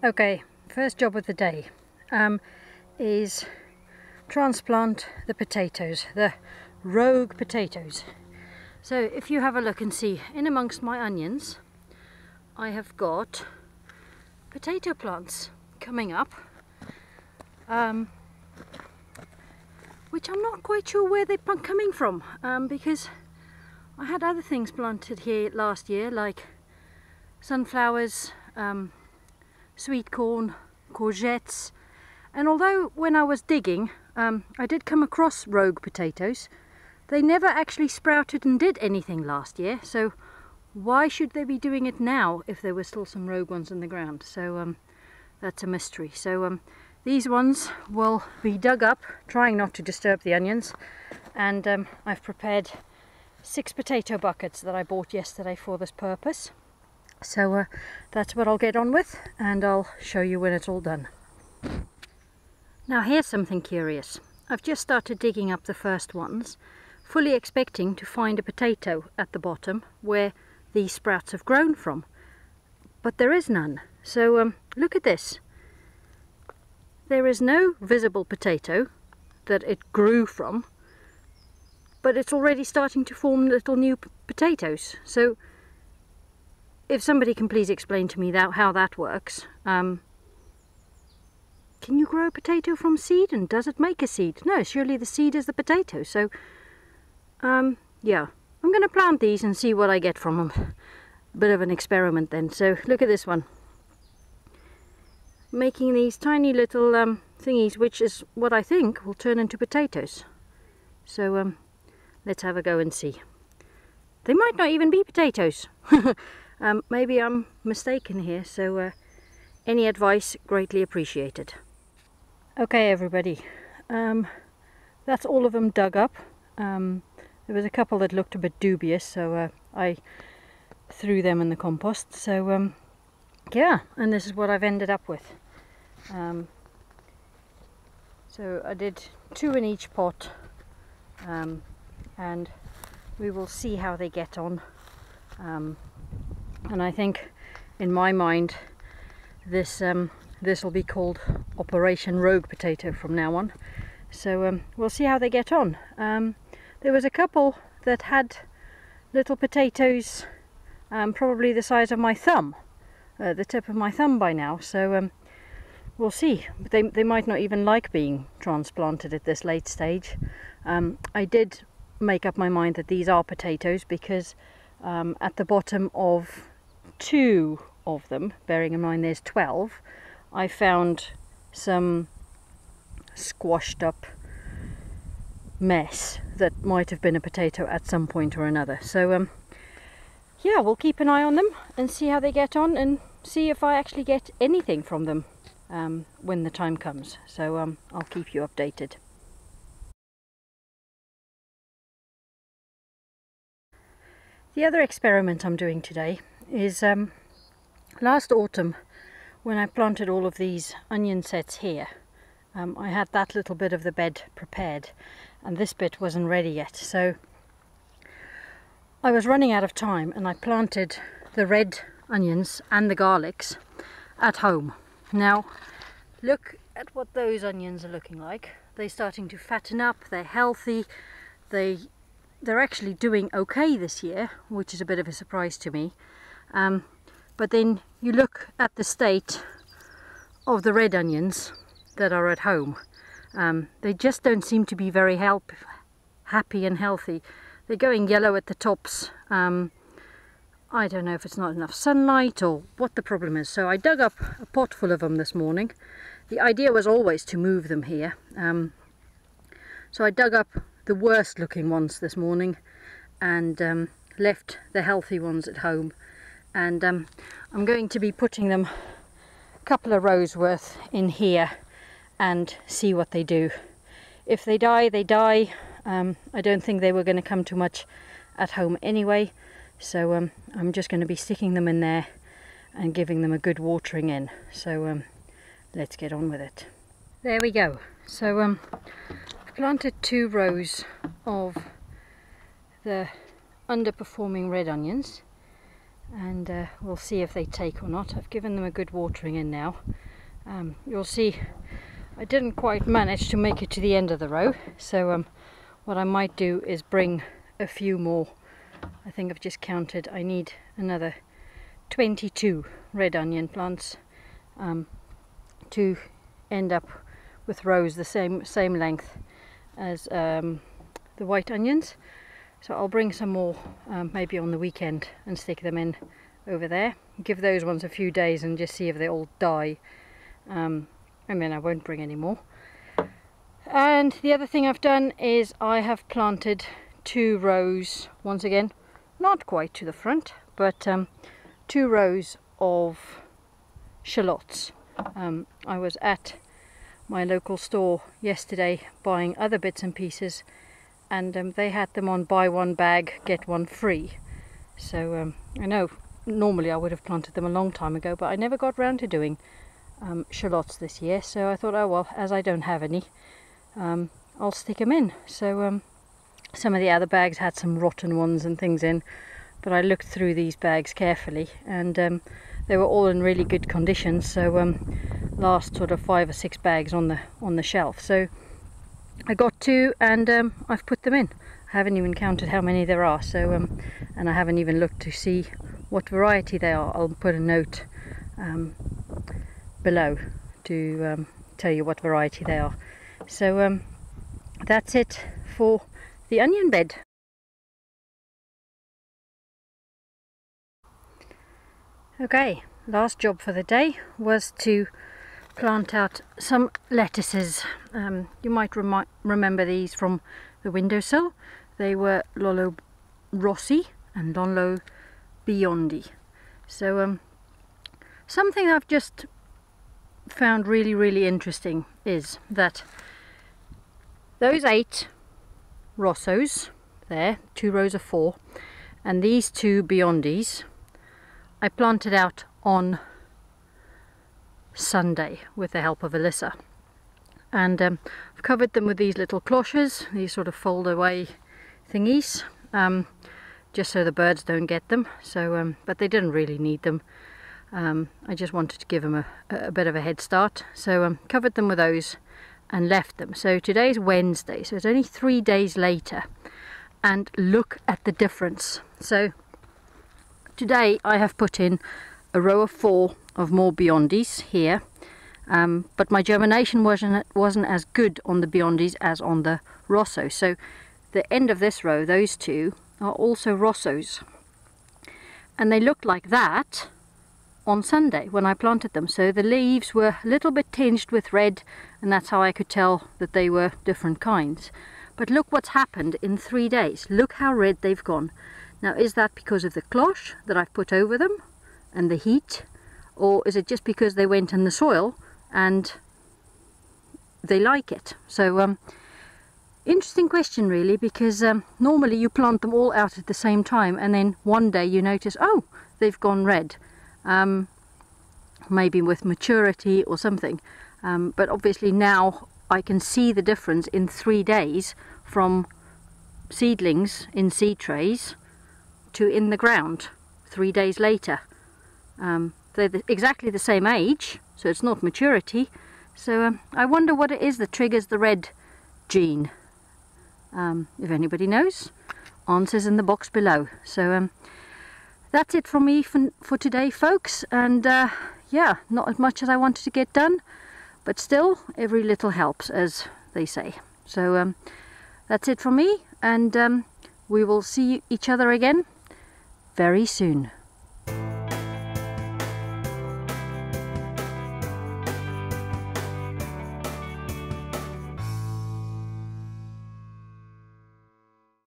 Okay, first job of the day is transplant the potatoes, the rogue potatoes. So if you have a look and see, in amongst my onions I have got potato plants coming up, which I'm not quite sure where they're coming from, because I had other things planted here last year, like sunflowers, sweet corn, courgettes, and although when I was digging I did come across rogue potatoes, they never actually sprouted and did anything last year, so why should they be doing it now if there were still some rogue ones in the ground? So that's a mystery. So these ones will be dug up, trying not to disturb the onions, and I've prepared 6 potato buckets that I bought yesterday for this purpose. So that's what I'll get on with, and I'll show you when it's all done. Now here's something curious. I've just started digging up the first ones, fully expecting to find a potato at the bottom where these sprouts have grown from, but there is none. So look at this. There is no visible potato that it grew from, but it's already starting to form little new potatoes. So if somebody can please explain to me how that works. Can you grow a potato from seed, and does it make a seed? No, surely the seed is the potato. So yeah, I'm going to plant these and see what I get from them. Bit of an experiment then. So look at this one. Making these tiny little thingies, which is what I think will turn into potatoes. So let's have a go and see. They might not even be potatoes. Maybe I'm mistaken here, so any advice greatly appreciated. Okay everybody, that's all of them dug up. There was a couple that looked a bit dubious, so I threw them in the compost. So yeah, and this is what I've ended up with. So I did 2 in each pot, and we will see how they get on. And I think, in my mind, this will be called Operation Rogue Potato from now on. So we'll see how they get on. There was a couple that had little potatoes, probably the size of my thumb, the tip of my thumb by now. So we'll see. They might not even like being transplanted at this late stage. I did make up my mind that these are potatoes because at the bottom of 2 of them, bearing in mind there's 12, I found some squashed up mess that might have been a potato at some point or another. So yeah, we'll keep an eye on them and see how they get on, and see if I actually get anything from them when the time comes. So I'll keep you updated. The other experiment I'm doing today is last autumn, when I planted all of these onion sets here, I had that little bit of the bed prepared, and this bit wasn't ready yet. So I was running out of time, and I planted the red onions and the garlics at home. Now look at what those onions are looking like. They're starting to fatten up, they're healthy, they're actually doing okay this year, which is a bit of a surprise to me. But then you look at the state of the red onions that are at home. They just don't seem to be very happy and healthy. They're going yellow at the tops. I don't know if it's not enough sunlight or what the problem is. So I dug up a pot full of them this morning. The idea was always to move them here. So I dug up the worst looking ones this morning and left the healthy ones at home. And I'm going to be putting them a couple of rows worth in here and see what they do. If they die, they die. I don't think they were going to come to much at home anyway, so I'm just going to be sticking them in there and giving them a good watering in. So let's get on with it. There we go. So I've planted 2 rows of the underperforming red onions, and we'll see if they take or not. I've given them a good watering in now. You'll see I didn't quite manage to make it to the end of the row, so what I might do is bring a few more. I think I've just counted, I need another 22 red onion plants to end up with rows the same length as the white onions. So I'll bring some more maybe on the weekend and stick them in over there. Give those ones a few days and just see if they all die. And then I won't bring any more. And the other thing I've done is I have planted 2 rows, once again, not quite to the front, but 2 rows of shallots. I was at my local store yesterday buying other bits and pieces, and they had them on buy one bag get one free. So I know normally I would have planted them a long time ago, but I never got round to doing shallots this year, so I thought, oh well, as I don't have any, I'll stick them in. So some of the other bags had some rotten ones and things in, but I looked through these bags carefully, and they were all in really good condition. So last sort of 5 or 6 bags on the shelf. So I got 2, and I've put them in. I haven't even counted how many there are. So and I haven't even looked to see what variety they are. I'll put a note below to tell you what variety they are. So that's it for the onion bed. Okay, last job for the day was to plant out some lettuces. You might remember these from the windowsill. They were Lollo Rossi and Lollo Biondi. So something I've just found really interesting is that those 8 Rossos there, 2 rows of 4, and these 2 Biondis I planted out on Sunday with the help of Alyssa, and I've covered them with these little cloches, these sort of fold away thingies, just so the birds don't get them. So but they didn't really need them. I just wanted to give them a bit of a head start, so covered them with those and left them. So today's Wednesday, so it's only 3 days later, and look at the difference. So today I have put in a row of 4 of more Biondis here, but my germination wasn't as good on the Biondis as on the Rosso. So the end of this row, those 2 are also Rossos, and they looked like that on Sunday when I planted them. So the leaves were a little bit tinged with red, and that's how I could tell that they were different kinds. But look what's happened in 3 days. Look how red they've gone. Now, is that because of the cloche that I've put over them and the heat, or is it just because they went in the soil and they like it? So interesting question really, because normally you plant them all out at the same time, and then one day you notice, oh, they've gone red. Maybe with maturity or something, but obviously now I can see the difference in 3 days from seedlings in seed trays to in the ground 3 days later. They're exactly the same age, so it's not maturity. So I wonder what it is that triggers the red gene. If anybody knows, answers in the box below. So that's it from me for today, folks, and yeah, not as much as I wanted to get done, but still every little helps, as they say. So that's it from me, and we will see each other again very soon.